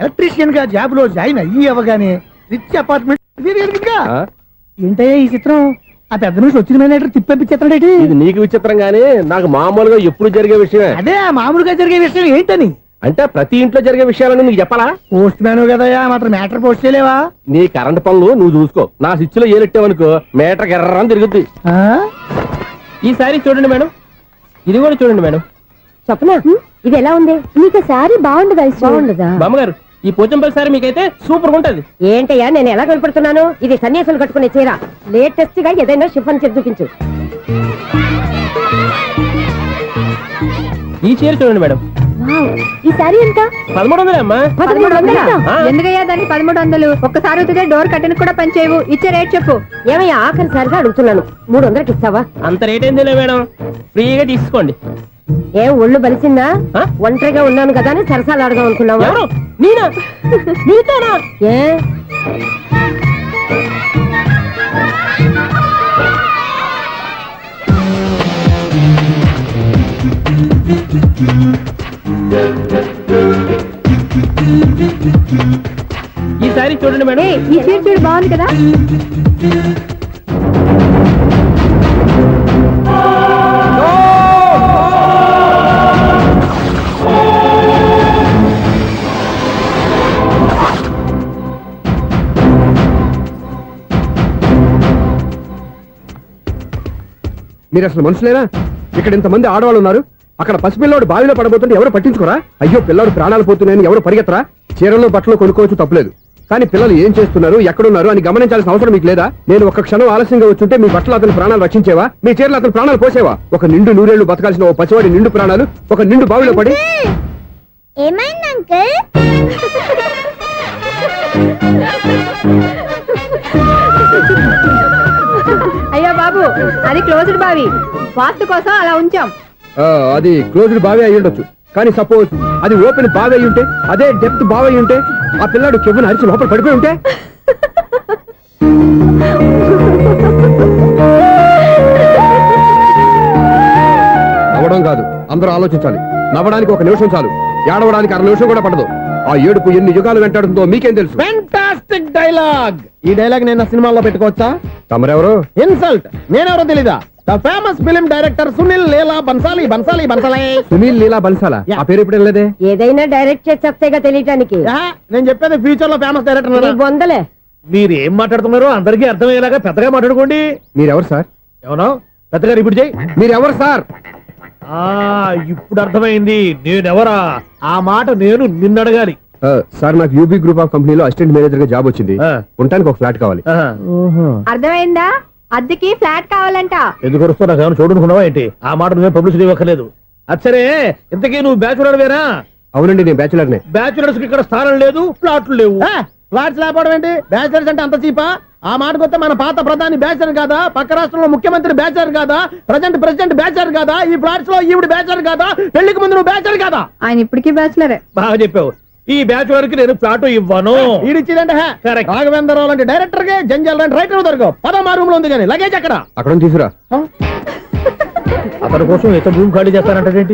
Electrician గా job లో join అయ్యి అవగానే రిచ్ అపార్ట్మెంట్ ఏంటయ్యా ఈ చిత్రం? ఆ పెద్ద నుంచి వచ్చిన మేనేటర్ తిప్పించేస్తాడేటి? ఇది నీకు విచిత్రం గానీ నాకు మామూలుగా ఎప్పుడు జరిగే విషయమే. అదే మామూలుగా జరిగే విషయం ఏంటని? అంటే ప్రతి ఇంట్లో జరిగే విషయాలని నీకు చెప్పాలా? పోస్ట్ మ్యాన్ కదయ్యా, మాత్రం మ్యాటర్ పోస్ట్ చేయలేవా? నీ కరెంట్ పనులు నువ్వు చూసుకో. నా స్విచ్ లో ఏలెట్టావనుకో మీటర్ ఎర్రని తిరుగుద్ది. ఈసారి చూడండి మేడం, ఇది కూడా చూడండి మేడం. చెప్పనా ఇది ఎలా ఉంది? నీకు సారీ బాగుండదా? బాగుండదా బామ్మగారు? ఈ పోచంపల్లి సారీ మీకైతే సూపర్ గా ఉంటది. ఏంటయ్యా నేను ఎలా కనపడుతున్నాను? ఇది సన్యాసులు కట్టుకునే చీర. లేటెస్ట్ గా ఏదైనా షిఫన్ చేసి చూపించు. ఈ చీర చూడండి మేడం. ఈ సారీ ఎంత? 1300 అమ్మా. 1300? ఎందుకయ్యా దానికి 1300? ఒక్కసారి అవుతుందే డోర్ కట్టెను కూడా పనిచేయవు. ఇచ్చే రేట్ చెప్పు. ఏమయ్యా ఆఖరిసారిగా అడుగుతున్నాను, 300కి ఇస్తావా? అంత రేట్ ఏందిలే మేడం, ఫ్రీగా తీసుకోండి. ఏం ఒళ్ళు బలిసిందా? ఒంటరిగా ఉన్నాను కదా అని సరసాలు అడదాం అనుకున్నావా? ఎవరు? నేనా? నీతోనా? ఏ ఈ సారీ చూడండి మేడం. ఈ చీర చూడు బాగుంది కదా. మీరు అసలు మనుషులేనా? ఇక్కడ ఇంతమంది ఆడవాళ్ళు ఉన్నారు, అక్కడ పసిపిల్లాడు బావిలో పడబోతుంటే ఎవరు పట్టించుకోరా? అయ్యో పిల్లాడు ప్రాణాలు పోతున్నాయని ఎవరు పరిగెత్తరా? చీరలో బట్టలు కొనుక్కోవచ్చు, తప్పులేదు. కానీ పిల్లలు ఏం చేస్తున్నారు, ఎక్కడున్నారు అని గమనించాల్సిన అవసరం మీకు లేదా? నేను ఒక్క క్షణం ఆలస్యంగా వచ్చుంటే మీ బట్టలు అతని ప్రాణాలు రక్షించేవా? మీ చీరలు అతని ప్రాణాలు పోసేవా? ఒక నిండు నూరేళ్లు బతకాల్సిన ఓ పసివాడి నిండు ప్రాణాలు ఒక నిండు బావిలో పడి. ఏమైంది అంకుల్? అయ్యో బాబు, అది క్లోజ్డ్ బావి, వాస్తు కోసం అలా ఉంచాం. అది క్లోజ్డ్ బావి అయి ఉండొచ్చు, కానీ సపోజ్ అది ఓపెన్ బావి అయి ఉంటే, అదే డెప్త్ బావి అయి ఉంటే, ఆ పిల్లాడు కెవ్వును అరిచి లోపల పడిపోయి ఉంటే? నవ్వడం కాదు, అందరూ ఆలోచించాలి. నవ్వడానికి ఒక నిమిషం చాలు, ఏడవడానికి 1/2 నిమిషం కూడా పడదు. ఆ ఏడుపు ఎన్ని యుగాలు వెంటాడుతుందో మీకేం తెలుసు? Fantastic dialogue. ఈ డైలాగ్ నేను సినిమాలో పెట్టుకోవచ్చా? తమరెవరు? ఇన్సల్ట్. నేనెవరో తెలీదా? The famous film director Sunil Leela Bansali. Bansali Bansali Sunil Leela బన్సాలా? ఆ పేరు ఇప్పుడు వెళ్ళలేదే. ఏదైనా డైరెక్ట్ చేసేస్తేగా తెలియటానికి. నేను చెప్పేది ఫ్యూచర్ లో ఫేమస్ డైరెక్టర్. బొందలే. మీరు ఏం మాట్లాడుతున్నారో అందరికీ అర్థమయ్యేలాగా పెద్దగా మాట్లాడుకోండి. మీరెవరు సార్? ఎవరో పెద్దగా రిపీట్ చేయి. మీరెవరు సార్? ఇప్పుడు అర్థమైంది నేనెవరా. ఆ మాట నేను నిన్ను అడగాలి. సార్, నాకు యూబీ గ్రూప్ ఆఫ్ కంపెనీలో అసిస్టెంట్ మేనేజర్ గా జాబ్ వచ్చింది. ఉండటానికి ఒక ఫ్లాట్ కావాలి. అర్థమైందా? అద్దెకి ఫ్లాట్ కావాలంట. ఎందుకు వస్తున్నా ఏమైనా చూడనుకున్నావా ఏంటి? ఆ మాట నువ్వే పబ్లిసిటీ ఇవ్వక్కర్లేదు. అచ్చరే, ఇంతకీ నువ్వు బ్యాచులర్ వేరా? అవునండి, నేను బ్యాచులర్ నే. బ్యాచులర్స్ కి ఇక్కడ స్థానం లేదు, ఫ్లాట్లు లేవు. ఫ్లాట్స్ లేకపోవడం ఏంటి? బ్యాచులర్స్ అంటే అంత చీపా? ఆ మాటకొస్తే మన పాత ప్రధాని బ్యాచర్ కాదా? పక్క రాష్ట్రంలో ముఖ్యమంత్రి బ్యాచర్ కాదా? ప్రెసిడెంట్ బ్యాచర్ కాదా? ఈ ఫ్లాట్స్ లో ఈవిడ బ్యాచర్ కాదా? పెళ్లికి ముందు నువ్వు బ్యాచర్ కాదా? ఆయన ఇప్పటికీ బ్యాచులరే. బాగా చెప్పావు. ఈ బ్యాచులర్ కి నేను ఫ్లాట్ ఇవ్వను. ఇడిచ్చిందంటే రాఘవేంద్రరావు లాంటి డైరెక్టర్ కి జంజల్ లాంటి రైటర్ దొరకవు. పదమా రూమ్ లో ఉంది కానీ లగేజ్ అక్కడ తీసుకురా. అతని కోసం ఎంత రూమ్ ఖాళీ చేస్తానంటే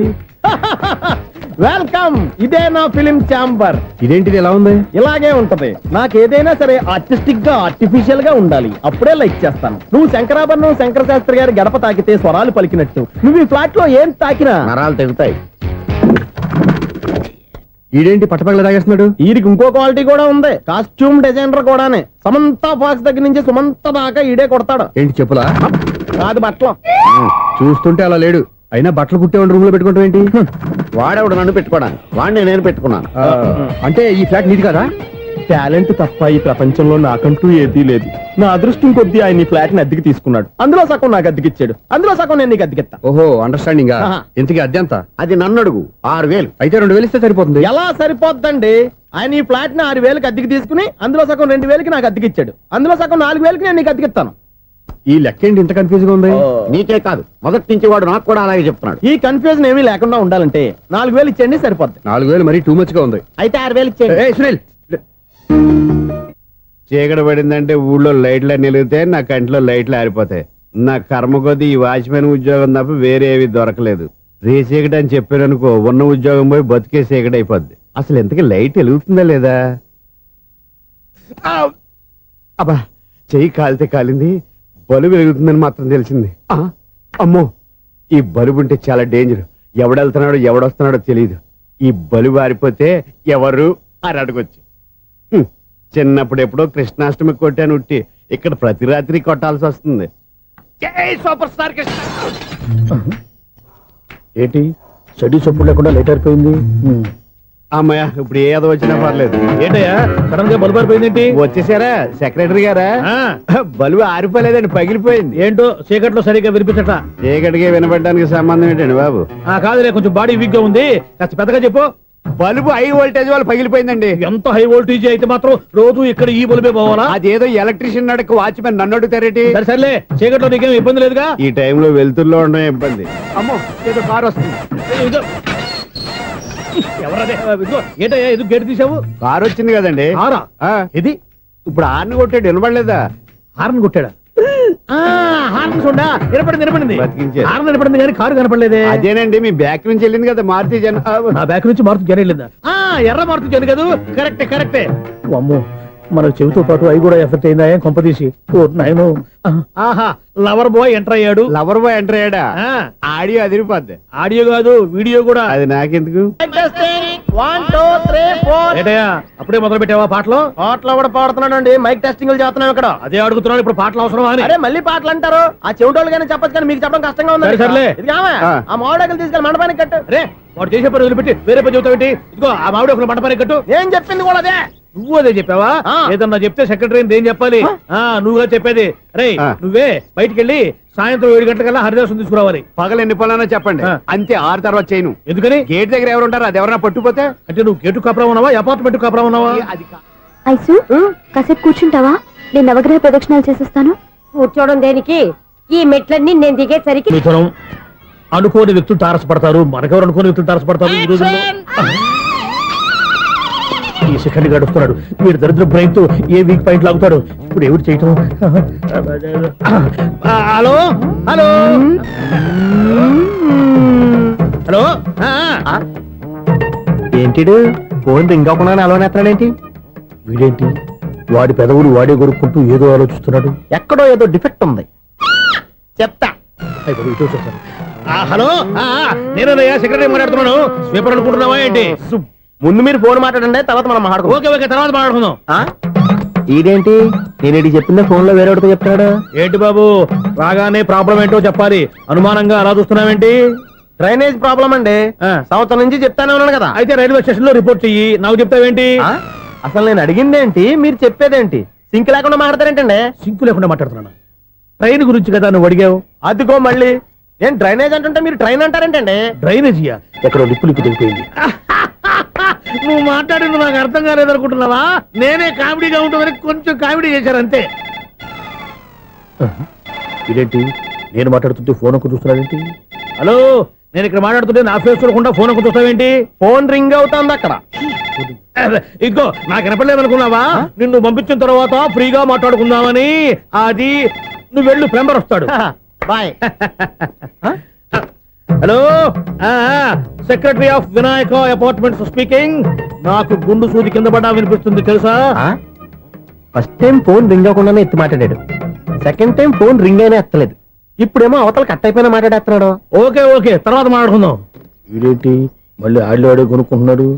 వెల్కమ్. ఇదే నా ఫిలిం ఛాంబర్. ఇదేంటిది ఎలా ఉంది? ఇలాగే ఉంటది. నాకు ఏదైనా సరే ఆర్టిస్టిక్ గా ఆర్టిఫిషియల్ గా ఉండాలి, అప్పుడే లైక్ చేస్తాను. నువ్వు శంకరాభరణం శంకర శాస్త్రి గారి గడప తాకితే స్వరాలు పలికినట్టు నువ్వు ఈ ఫ్లాట్ లో ఏం తాకినా నరాలు తెగుతాయి. ఈడేంటి పట్టపగల తాగేస్తున్నాడు? వీరికి ఇంకో క్వాలిటీ కూడా ఉంది. కాస్ట్యూమ్ డిజైనర్ కూడానే. సమంత ఫాక్స్ దగ్గర నుంచి సుమంత దాకా ఈడే కొడతాడు. ఏంటి చెప్పులా? కాదు, బట్టలు. చూస్తుంటే అలా లేడు. అయినా బట్టలు కుట్టేవాడి రూమ్ లో పెట్టుకుంటాం ఏంటి? వాడేవాడు నన్ను పెట్టుకోవడానికి, వాడిని నేను పెట్టుకున్నాను. అంటే ఈ ఫ్లాట్ నీది కదా? టాలెంట్ తప్ప ఈ ప్రపంచంలో నాకంటూ ఏదీ లేదు. నా అదృష్టం కొద్దీ ఆయన ఈ ఫ్లాట్ ని అద్దెకి తీసుకున్నాడు. అందులో సగం నాకు అద్దెకిచ్చాడు, అందులో సగం నేను నీకు అద్దెకిస్తా. ఓహో, అండర్స్టాండింగ్. ఇంతకీ అద్దె ఎంత? అది నన్ను అడుగు. 6000. అయితే 2000 ఇస్తే సరిపోతుంది. ఎలా సరిపోద్దండి? ఆయన ఈ ఫ్లాట్ ని 6000కి అద్దెకి తీసుకుని అందులో సగం 2000కి నాకు అద్దెకిచ్చాడు, అందులో సగం 4000కి నేను నీకు అద్దెకిస్తాను. ఈ లెక్క ఏంటి ఇంత కన్ఫ్యూజ్ గా ఉంది? నీకే కాదు, మొదటి నుంచి వాడు నాకు కూడా అలాగే చెప్తున్నాడు. ఈ కన్ఫ్యూజన్ ఏమీ లేకుండా ఉండాలంటే 4000 ఇచ్చేయండి, సరిపోద్ది. 4000 మరీ టూ మచ్ గా ఉంది. అయితే 6000 ఇచ్చేయండి. సునీల్, చీకటి పడిందంటే ఊళ్ళో లైట్లు నిలిగితే నా కంటిలో లైట్లు ఆరిపోతాయి. నా కర్మ కొద్దీ ఈ వాచ్మెన్ ఉద్యోగం తప్ప వేరే ఏవి దొరకలేదు. రే చీకటి అని చెప్పారనుకో, ఉన్న ఉద్యోగం పోయి బతికే చీకటి అయిపోద్ది. అసలు ఎంతకీ లైట్ వెలుగుతుందా లేదా? ఆ! అబ్బా, చెయ్యి కాలితే కాలింది, బలుబు వెలుగుతుందని మాత్రం తెలిసింది. అమ్మో, ఈ బలుబు ఉంటే చాలా డేంజర్. ఎవడెళ్తున్నాడో ఎవడొస్తున్నాడో తెలియదు. ఈ బలుబు ఆరిపోతే ఎవరు అని అడగొచ్చు. చిన్నప్పుడు ఎప్పుడో కృష్ణాష్టమి కొట్టాను ఉట్టి, ఇక్కడ ప్రతి రాత్రి కొట్టాల్సి వస్తుంది. జై సూపర్ స్టార్ కృష్ణ. ఏంటి చెడ్డి చొప్పుడు లేకుండా లేట్ అయిపోయింది. అమ్మయ్య, ఇప్పుడు ఏదో వచ్చినా పర్లేదు. ఏంటయ్యా సడన్ గా బల్బు అయిపోయిందేంటి? వచ్చేసారా సెక్రటరీ గారా? బలుబు ఆరిపోలేదండి, పగిలిపోయింది. ఏంటో చీకట్లో సరిగ్గా వినిపించట. చీకటికి వినబడడానికి సంబంధం ఏంటండి బాబు? కాదులే, కొంచెం బాడీ వీక్ గా ఉంది, కాస్త పెద్దగా చెప్పు. బల్బు హై వోల్టేజ్ వల్ల పగిలిపోయిందండి. ఎంత హై వోల్టేజ్ అయితే మాత్రం రోజు ఇక్కడ ఈ బల్బే పోవాలా? అదేదో ఎలక్ట్రీషియన్ అడగ వాచ్మెన్ నన్ను అడుగుతారేటి? సరే సర్లే, చీకట్లో నీకేం ఇబ్బంది లేదుగా? ఈ టైంలో వెళ్తుల్లో ఉండడం ఇబ్బంది. అమ్మో, ఏదో కారు వస్తుంది. ఇదిగో. ఎవరదే? ఇదిగో, ఏంటయ్యా ఎందుకు గేట్ తీసావు? కారు వచ్చింది కదండి. కారా? ఇది ఇప్పుడు ఆర్ని కొట్టాడు, వినబడలేదా? హార్న్ కొట్టాడా? హార్న్ చూడా వినపడింది. బతికించారు. హార్న్ వినపడింది కానీ కారు కనపడలేదే. అదేనండి, మీ బ్యాక్ నుంచి వెళ్ళింది కదా మారుతి జన. ఆ బ్యాక్ నుంచి మారుతి జన వెళ్ళిందా? ఎర్ర మారుతి జన కదా. కరెక్టే. అమ్మో, మన చెవితో పాటు అవి కూడా ఎఫెక్ట్ అయిందా? ఏం కొంపదీసి. నాయను. ఆహా, లవర్ బాయ్ ఎంటర్ అయ్యాడు. లవర్ బాయ్ ఎంటర్ అయ్యాడా? ఆడియో అదిరిపోద్ది. ఆడియో కాదు, వీడియో కూడా. అది నాకెందుకు? ఏంటయ్యా అప్పుడే మొదలు పెట్టావా పాటలు? పాటలు కూడా పాడుతున్నాడు. మైక్ టెస్టింగ్ చేస్తున్నాం ఇక్కడ. అదే అడుగుతున్నాను, ఇప్పుడు పాటలు అవసరం అని. అరే మళ్ళీ పాటలు అంటారు, ఆ చెవిటోళ్ళు కానీ చెప్పచ్చు కానీ మీకు చెప్పడం కష్టంగా ఉంది. సర్లే, ఆ మామిడాకులు తీసుకెళ్ళి మండపానికి కట్టు. రే, వాడు చేసే పని వదిలిపెట్టి వేరే పని చెబుతావు. ఇదిగో ఆ మామిడి ఒక మండపానికి కట్టు. ఏం చెప్పింది కూడా అదే. నువ్వు అదే చెప్పావా? ఏదన్నా చెప్తే సెక్రటరీ ఏం చెప్పాలి? నువ్వుగా చెప్పేది. రే, నువ్వే బయటికి వెళ్ళి సాయంత్రం 7 గంటలకల్లా హరిదాసు తీసుకురావాలి. పగలు ఎన్ని పనులన్నా చెప్పండి, అంతే. 6 తర్వాత చేయను. ఎందుకని? గేట్ దగ్గర ఎవరు ఉంటారు, అది ఎవరన్నా పట్టుపోతే. అంటే నువ్వు గేటు కాపురం ఉన్నావా, అపార్ట్మెంట్ కాపురం ఉన్నావా? అది ఐసు కాసేపు కూర్చుంటావా? నేను నవగ్రహ ప్రదక్షిణాలు చేసేస్తాను. కూర్చోవడం దేనికి? ఈ మెట్లన్నీ నేను దిగేసరికి మిథునం, అనుకోని వ్యక్తులు తారసపడతారు. మనకెవరు అనుకోని వ్యక్తులు తారసపడతారు ఈ రోజుల్లో? ఈ సెకండ్ గడుపుతున్నాడు వీడు. దరిద్ర బ్రెయిన్ తో ఏ వీక్ పాయింట్ లాగుతాడు. ఇప్పుడు ఎవరు చేయటం? Hello hello hello. ఏంటిడు ఫోన్ రింగ్ అవ్వకుండా అలవనేస్తాడేంటి? వీడేంటి వాడి పెదవులు వాడే కొరుక్కుంటూ ఏదో ఆలోచిస్తున్నాడు. ఎక్కడో ఏదో డిఫెక్ట్ ఉంది. చెప్తా. హలో, నేనయ్యా సెక్రటరీ మాట్లాడుతున్నాను. స్వీపర్ అనుకుంటున్నావా ఏంటి? ముందు మీరు ఫోన్ మాట్లాడండి, తర్వాత మనం మాట్లాడుకో. ఓకే, తర్వాత మాట్లాడుకుందాం. ఇదేంటి నేను చెప్పిందే ఫోన్ లో వేరే చెప్తాడు ఏంటి బాబు? రాగానే ప్రాబ్లం ఏంటో చెప్పాలి. అనుమానంగా అలా చూస్తున్నావేంటి? డ్రైనేజ్ ప్రాబ్లం అండి. సంవత్సరం నుంచి చెప్తానే ఉన్నాను కదా. అయితే రైల్వే స్టేషన్ లో రిపోర్ట్ చెయ్యి. నాకు చెప్తావేంటి? అసలు నేను అడిగిందేంటి, మీరు చెప్పేదేంటి? సింక్ లేకుండా మాట్లాడతారేంటండి? సింక్ లేకుండా మాట్లాడుతున్నా. ట్రైన్ గురించి కదా నువ్వు అడిగావు. అదిగో మళ్ళీ నేను డ్రైనేజ్ అంటుంటే మీరు ట్రైన్ అంటారేంటండి? డ్రైనేజీయా? ఎక్కడో లిప్పు దిగిపోయింది. నువ్వు మాట్లాడింది నాకు అర్థం కాలేదనుకుంటున్నావా? నేనే కామెడీగా ఉంటుందని కొంచెం కామెడీ చేశారు అంతే. ఇదేంటి నేను మాట్లాడుతుంటే ఫోన్ ఒక్క చూస్తున్నావేంటి? హలో, నేను ఇక్కడ మాట్లాడుతుంటే నా ఫేస్ చూడకుండా ఫోన్ ఒక్క చూస్తావేంటి? ఫోన్ రింగ్ అవుతుంది అక్కడ. ఇదిగో నాకు వినపడలేదు అనుకున్నావా? నిన్ను పంపించిన తర్వాత ఫ్రీగా మాట్లాడుకుందామని. అది నువ్వు వెళ్ళు, ప్లంబర్ వస్తాడు. Bye. Hello, secretary of Vinayaka apartments speaking. నాకు గుండు సూది కింద పడ్డా వినిపిస్తుంది తెలుసా? ఫస్ట్ టైం ఫోన్ రింగ్ అవ్వకుండానే ఎత్తి మాట్లాడాడు. సెకండ్ టైం ఫోన్ రింగ్ అయినా ఎత్తలేదు. ఇప్పుడేమో అవతల కట్ అయిపోయినా మాట్లాడేస్తున్నాడు. ఓకే, తర్వాత మాట్లాడుకుందాం. వీడేంటి మళ్ళీ ఆడిలో కొనుక్కుంటున్నాడు?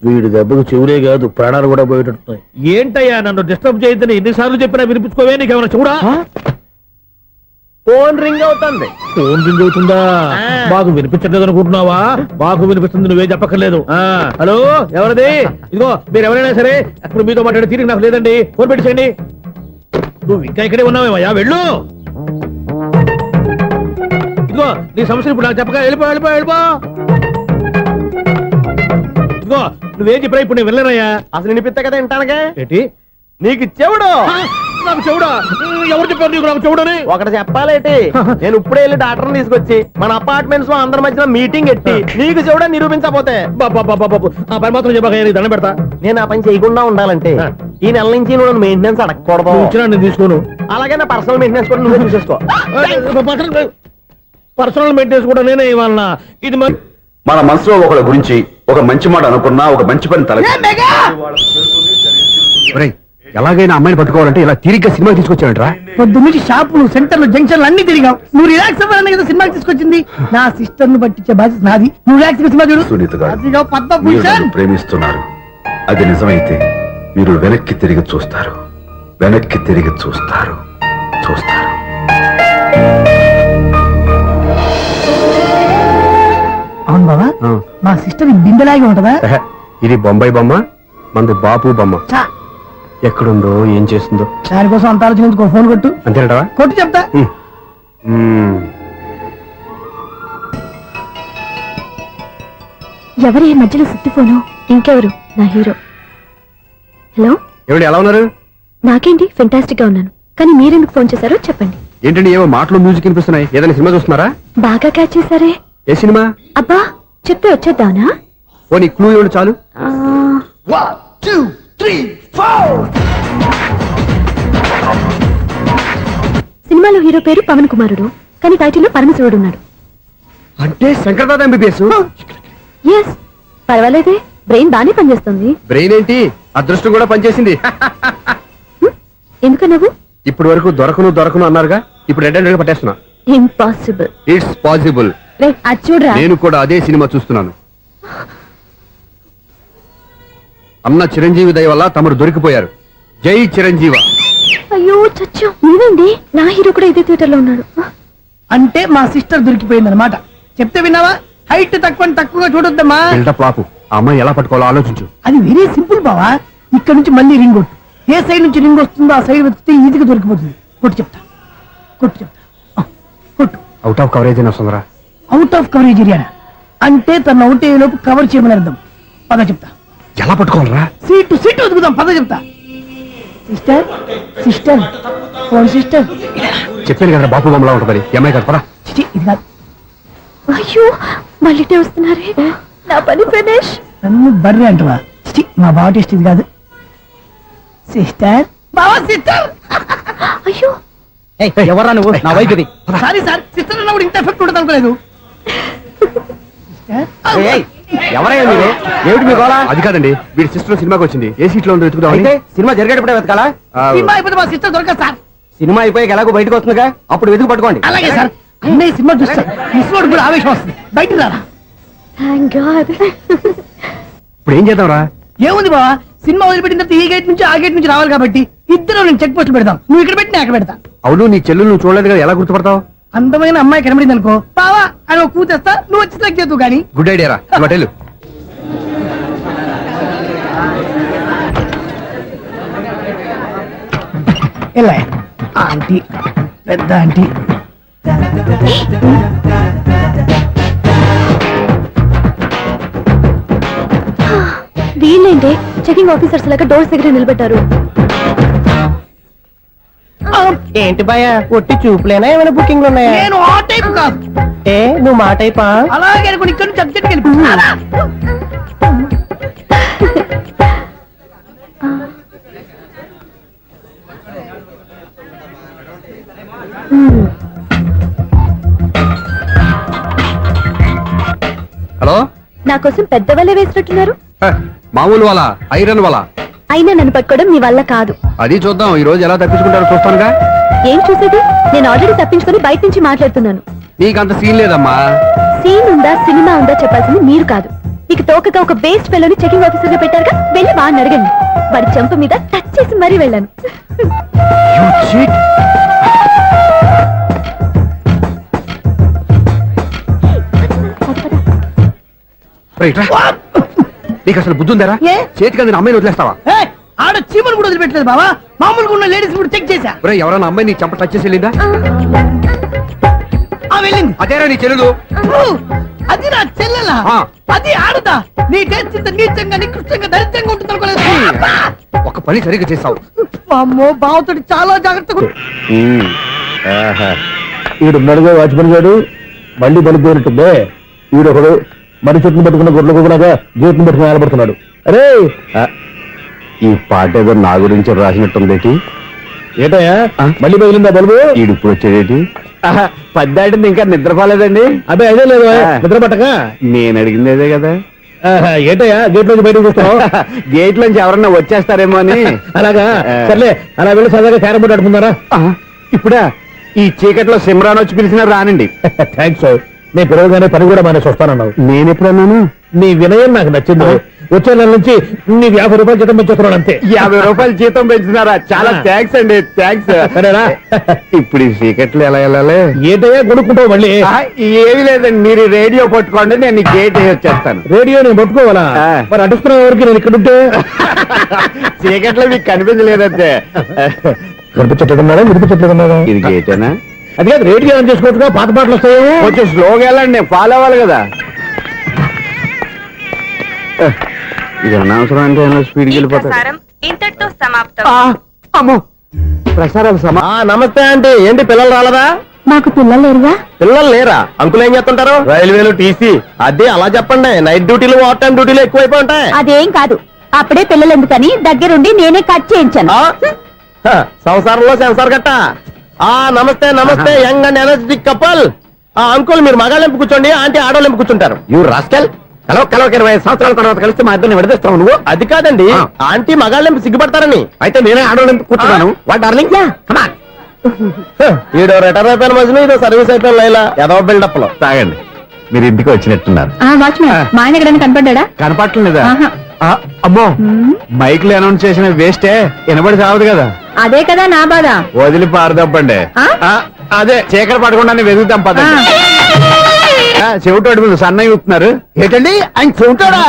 వీడి దెబ్బకు చెవులే కాదు ప్రాణాలు కూడా పోయేటట్టున్నాయి. ఏంటయ్యా నన్ను డిస్టర్బ్ చేయొద్దని ఎన్నిసార్లు చెప్పినా వినిపించుకోవే? నీకేమైనా చూడా? ఫోన్ రింగ్ అవుతుంది. ఫోన్ రింగ్ అవుతుందా? బాగు వినిపించట్లేదు అనుకుంటున్నావా? బాగు వినిపిస్తుంది, నువ్వే చెప్పక్కర్లేదు. హలో, ఎవరిది? ఇదిగో మీరు ఎవరైనా సరే ఇప్పుడు మీతో మాట్లాడే తీరిక నాకు లేదండి. ఫోన్ పెట్టేసేయండి. నువ్వు ఇంకా ఇక్కడే ఉన్నావేమయ్యా, వెళ్ళు. ఇదిగో నీ సమస్యలు ఇప్పుడు నాకు చెప్పక వెళ్ళిపో. ఇదిగో నువ్వేం చెప్పరా ఇప్పుడు నేను వెళ్ళానయ్యా. అసలు వినిపిస్తా కదా వింటానగా. ఏంటి నీకు చెవుడు? నాకు చెవుడా? ఎవరు చెప్పారు నీకు నాకు చెవుడని? ఒకటి చెప్పాలేటి. నేను ఇప్పుడే వెళ్ళి డాక్టర్ని తీసుకొచ్చి మన అపార్ట్మెంట్స్ లో అందరి మధ్యన మీటింగ్ ఎట్టి నీకు చెవుడని నిరూపించకపోతే ఆ పని మాత్రం చెప్పక దండం పెడతా. నేను ఆ పని చేయకుండా ఉండాలంటే ఈ నెల నుంచి నువ్వు మెయింటెనెన్స్ అడగకూడదు. ఇచ్చినా నేను తీసుకోను. అలాగే నా పర్సనల్ మెయింటెనెన్స్ కూడా నువ్వే చూసేసుకో. పర్సనల్ మెయింటెనెన్స్ కూడా నేనే ఇవ్వాలన్నా? ఇది మన మనసులో ఒకళ్ళ గురించి ఒక మంచి మాట అనుకున్నా ఒక మంచి పని తల ఒరేయ్, ఎలాగైనా అమ్మాయిని పట్టుకోవాలంటే ఇలా తిరిగ్గా సినిమా తీసుకొచ్చాడంట్రా. పొద్దున్నుంచి షాపులు సెంటర్లు జంక్షన్లు అన్ని తిరిగావు. నువ్వు రిలాక్స్ అవ్వాలని కదా సినిమాకి తీసుకొచ్చింది. నా సిస్టర్ ను పట్టించే బాధ్యత నాది. నువ్వు రిలాక్స్ సినిమా చూడు. సునీత గారు, అదిగో మీరు పద్మభూషణ్. నన్ను ప్రేమిస్తున్నారు. అది నిజమైతే మీరు వెనక్కి తిరిగి చూస్తారు. వెనక్కి తిరిగి చూస్తారు. చూస్తారు. అవును బాబా, ఆ. మా సిస్టర్ బిందెలాగే ఉంటదా? ఎహె, ఇది బొంబాయి బొమ్మ, మంది బాపు బొమ్మ. చా, ఎక్కడుందో ఏం చేస్తుందో దానికోసం అంత ఆలోచించుకో. ఫోన్ కొట్టు. అంతేనటవా? కొట్టు చెప్తా. ఎవరి ఈ మధ్యలో సుత్తి ఫోను? ఇంకెవరు? నా హీరో. హలో, ఏమిటి ఎలా ఉన్నారు? నాకేంటి ఫెంటాస్టిక్ గా ఉన్నాను, కానీ మీరెందుకు ఫోన్ చేశారో చెప్పండి. ఏంటండి ఏవో మాటలు మ్యూజిక్ వినిపిస్తున్నాయి? ఏదైనా సినిమా చూస్తున్నారా? బాగా క్యాచ్ చేశారే. ఏ సినిమా? అబ్బా, చెప్తే వచ్చేద్దానా? ఓ నీ క్లూ ఇవ్వండి చాలు. ఆ, 1 2 3 4. సినిమాలో హీరో పేరు పవన్ కుమారుడు, కానీ టైటిల్లో పరమశివుడు ఉన్నాడు. అంటే శంకర్దాద ఎంబీబీఎస్. ఎస్, పర్వాలేదే, బ్రెయిన్ బానే పనిచేస్తుంది. బ్రెయిన్ ఏంటి, అదృష్టం కూడా పనిచేసింది. ఎందుకన్నావు? ఇప్పటి వరకు దొరకను అన్నారుగా, ఇప్పుడు రెడ్ హ్యాండెడ్ గా పట్టేస్తున్నా. ఇంపాసిబుల్. It's possible. రే, అది చూడరా. నేను కూడా అదే సినిమా చూస్తున్నాను. అన్న చిరంజీవి దయ వల్ల తమరు దొరికిపోయారు. జై చిరంజీవ. అయ్యో చచ్చా, నీవేంటి? నా హీరో కూడా ఇదే థియేటర్ లో ఉన్నాడు. అంటే మా సిస్టర్ దొరికిపోయింది అనమాట. చెప్తే విన్నావా? హైట్ తక్కువగా చూడొద్దమ్మా. బిల్డప్ లాపు. ఆ అమ్మాయి ఎలా పట్టుకోవాలో ఆలోచించు. అది వెరీ సింపుల్ బావా. ఇక్కడ నుంచి మళ్ళీ రింగ్ కొట్టు. ఏ సైడ్ నుంచి రింగ్ వస్తుందో ఆ సైడ్ వెతికితే ఈజీగా దొరికిపోతుంది. కొట్టు చెప్తా. ఆ, కొట్టు. అవుట్ ఆఫ్ కవరేజ్ అయినా వస్తుందరా? అవుట్ ఆఫ్ కవరేజ్ ఏరియా అంటే తన అవుట్ అయ్యే లోపు కవర్ చేయమని అర్థం. పద చెప్తా. ఎలా పట్టుకోవాలరా? సీటు వెతుకుదాం. పద చెప్తా. Sister phone sister. చెప్పాను కదా బాపు బొమ్మలా ఉంటుంది. అమ్మాయి కదా, పదా. చిచి, ఇది కాదు. అయ్యో, మళ్ళీ వస్తున్నారే. నా పని ఫినిష్. నన్ను బర్రె అంటవా? చిచి, మా బావ టేస్ట్ ఇది కాదు. సిస్టర్, బావా సిస్టర్. అయ్యో, ఎవరా నువ్వు? నా వైపు ఇది. సారీ సార్, సిస్టర్ అన్నప్పుడు ఇంత ఎఫెక్ట్ ఉంటుంది అనుకోలేదు. ఎవరయ్యా మీరు? ఏమిటి మీ గోళ? అది కాదండి, వీడి సిస్టర్ సినిమాకి వచ్చింది. ఏ సీట్ లో ఉందో వెతుకుదామని. అయితే సినిమా జరిగేటప్పుడే వెతకాలా? సినిమా అయిపోతే మా సిస్టర్ దొరకదు సార్. సినిమా అయిపోయాక ఎలాగో బయటకు వస్తుందిగా, అప్పుడు వెతుకు పట్టుకోండి. అలాగే సార్. అన్నయ్య సినిమా చూస్తారు. మిస్వాడు కూడా ఆవేశం వస్తుంది. బయటికి రారా. Thank God. ఇప్పుడు ఏం చేద్దాంరా? ఏముంది బావా, సినిమా వదిలిపెట్టిన తర్వాత ఈ గేట్ నుంచి ఆ గేట్ నుంచి రావాలి కాబట్టి ఇద్దరు నేను చెక్ పోస్టులు పెడతాం. నువ్వు ఇక్కడ పెట్టి నేను అక్కడ పెడతా. అవును, నీ చెల్లెలు నువ్వు చూడలేదు కదా, ఎలా గుర్తుపడతావు? అందమైన అమ్మాయి కనబడింది అనుకో, బావా అని ఒక కూతేస్తా. నువ్వు వచ్చి సెలెక్ట్ చేద్దు కానీ. గుడ్ ఐడియా రా. హోటల్ ఎలా ఆంటీ, పెద్ద ఆంటీ. వీళ్ళేంటి చెకింగ్ ఆఫీసర్స్ లాగా డోర్స్ దగ్గర నిలబెట్టారు. ఏంటి భయ, ఒట్టి చూపులేనా ఏమైనా బుకింగ్లు ఉన్నాయా? నేను ఆ టైప్ కాదు. ఏ నువ్వు మాట అయిపా? అలాగే అనుకుని ఇక్కడ నుంచి అర్జెంట్కి వెళ్ళిపోతా. హలో. నా కోసం పెద్ద వల్ల వేసినట్టున్నారు. హ, మామూలు వాళ్ళ ఐరన్ వాళ్ళ. అయినా నన్ను పట్టుకోవడం మీ వల్ల కాదు. అది చూద్దాం, ఈ రోజు ఎలా తప్పించుకుంటారో చూస్తానుగా. ఏం చూసేది? నేను ఆల్రెడీ తప్పించుకొని బయట నుంచి మాట్లాడుతున్నాను. నీకంత సీన్ లేదమ్మా. సీన్ ఉందా సినిమా ఉందా చెప్పాల్సింది మీరు కాదు. మీకు తోకగా ఒక బేస్ట్ ఫెలోని చెకింగ్ ఆఫీసర్ గా పెట్టారుగా, వెళ్ళి బాగా అడగండి. వాడి చెంప మీద టచ్ చేసి మరీ వెళ్ళాను. You cheat. రైట్ రా. నీకు అసలు బుద్ధి ఉందారా? ఏ? చేతికి అందిన అమ్మాయిని వదిలేస్తావా? ఏయ్, ఆడ చీమలు కూడా వదిలిపెట్టలేదు బావా. మామూలుగా ఉన్న లేడీస్ కూడా చెక్ చేశా. ఒరేయ్, ఎవరైనా అమ్మాయి నీ చెంప టచ్ చేసి వెళ్ళిందా? ఆ వెళ్ళింది. అదేరా నీ చెల్లెలు. అది నా చెల్లెలా? ఆ. అది ఆడదా? నీ టేస్ట్ ఇంత నీచంగా నికృష్టంగా దరిద్రంగా ఉంటుంది అనుకోలేదు. ఒక పని సరిగ్గా చేస్తావు. అమ్మో, బావతోటి చాలా జాగ్రత్తగా. ఈడున్నాడుగా వాచ్మన్ గారు, బండి బలిపోయినట్టుందే. ఈడొకడు మరి చెట్టును పట్టుకున్న గొడ్ల గుబలాగా గేట్ను పట్టుకుని నిలబడుతున్నాడు. అరే, ఈ పాట ఏదో నా గురించి రాసినట్టుంది. ఏటయ్యా మళ్ళీ పగిలిందా బల్బు? ఈడు ఇప్పుడు వచ్చేదేటి? పద్దాటింది ఇంకా నిద్రపోలేదండి. అదే అదే లేదు నిద్ర పట్టక. నేను అడిగింది అదే కదా. ఏంటయ్యా గేట్ నుంచి బయటకు చూస్తావు? గేట్ నుంచి ఎవరన్నా వచ్చేస్తారేమో అని అలాగా సర్లే, అలా వెళ్ళి సరదాగా క్యారం బోర్డు ఆడుకుందారా? ఆ, ఇప్పుడా ఈ చీకట్లో సిమ్రాన్ వచ్చి పిలిచినా రానండి. థ్యాంక్స్. నేను పిలవగానే పని కూడా మానేసి వస్తానన్నావు. నేను ఎప్పుడన్నాను? నీ వినయం నాకు నచ్చింది. వచ్చే నెల నుంచి నీ 50 రూపాయలు జీతం పెంచుతున్నాను అంతే. 50 రూపాయలు జీతం పెంచుతున్నారా? చాలా థ్యాంక్స్ అండి, థ్యాంక్స్. సరేనా? ఇప్పుడు ఈ చీకట్లు ఎలా వెళ్ళాలి? ఏంటయ్యా కొనుక్కుంటావు మళ్ళీ? ఏమీ లేదండి, మీరు రేడియో పట్టుకోండి, నేను ఈ గేట్ వేసి వచ్చేస్తాను. రేడియో నేను పట్టుకోవాలా? ఆ. మరి అడుస్తున్న వరకు నేను ఇక్కడ ఉంటే చీకట్లో మీకు కనిపించలేదంటే. కనిపించట్లేదన్నారా? వినిపించట్లేదన్నారా? ఇది గేటేనా? అది కాదు, రేడియో ఆన్ చేసుకోవచ్చుగా, పాత పాటలు వస్తాయేమో. కొంచెం స్లోగా వెళ్ళండి, నేను ఫాలో అవ్వాలి కదా. ఇది అనవసరం అంటే స్పీడ్కి వెళ్ళిపోతారు. ప్రసారం ఇంతటితో సమాప్తం. అమ్మో, ప్రసారాలు నమస్తే ఆంటీ. ఏంటి పిల్లలు రాలదా? మాకు పిల్లలు లేరుగా. పిల్లలు లేరా? అంకులు ఏం చేస్తుంటారు? రైల్వేలు, టీసీ. అదే అలా చెప్పండి. నైట్ డ్యూటీలు, ఓవర్ టైం డ్యూటీలు ఎక్కువైపోయి ఉంటాయి. అదేం కాదు, అప్పుడే పిల్లలు ఎందుకని దగ్గరుండి నేనే కట్ చేయించాను. సంసారంలో సెన్సార్ గట్ట. నమస్తే నమస్తే, young and energetic couple. Uncle మీరు మగాళ్ళెంపు కూర్చోండి, ఆంటీ ఆడోళ్ళెంపు కూర్చుంటారు. యూ రాస్కల్, కలవ 20 సంవత్సరాల తర్వాత కలిసి మా ఇద్దరిని విడదీస్తావు నువ్వు. అది కాదండి, ఆంటీ మగాళ్ళెంపు సిగ్గుపడతారని. అయితే నేనే ఆడవాళ్ళు కూర్చున్నాను. వాట్ డార్లింగ్, ఈడో రిటైర్ అయిపోయిన మధ్యన ఇదో సర్వీస్ అయిపోయిన లైలా ఎదవ బిల్డప్ లో. తాగండి, మీరు ఇంటికి వచ్చినట్టున్నారు. వాచ్మెన్ మా ఆయన ఎక్కడైనా కనపడ్డా? కనపట్లేదా? ఆహా. అమ్మో, మైక్ లో అనౌన్స్ చేసిన వేస్టే, వినబడి సావదు కదా. అదే కదా నా బాధ. వదిలి పారదప్పండి. ఆ? అదే చీకటి పడకుండా వెతుకుతాం పదండి. చెవిటోడి మీద సన్నయ్య చూస్తున్నారు ఏంటండి ఆయన చెబుతాడా?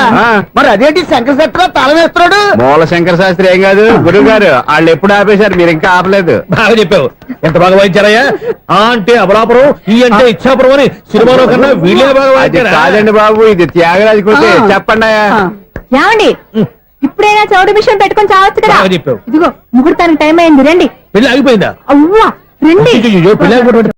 మరి అదేంటి శంకర శెట్టిలో తాళం వేస్తున్నాడు? మూల శంకర శాస్త్రి ఏం కాదు, గురువు గారు. వాళ్ళు ఎప్పుడు ఆపేశారు, మీరు ఇంకా ఆపలేదు. బాగా చెప్పావు. ఎంత బాగా వాయించారయ్యా. ఆ అంటే అబలాపురం, ఈ అంటే ఇచ్చాపురం అని సినిమాలో కన్నా వీళ్ళే బాగా అది వాయించారా? కాదండి బాబు, ఇది త్యాగరాజ కృతి. చెప్పండి అయ్యా. ఏమండి, ఇప్పుడైనా చౌడు మిషన్ పెట్టుకొని చావచ్చు కదా. బాగా చెప్పావు. ఇదిగో ముహూర్తానికి టైం అయింది, రండి. పెళ్లి ఆగిపోయిందా? అవ్వా రండి. అయ్యయ్యో, పెళ్లి ఆగిపోవడం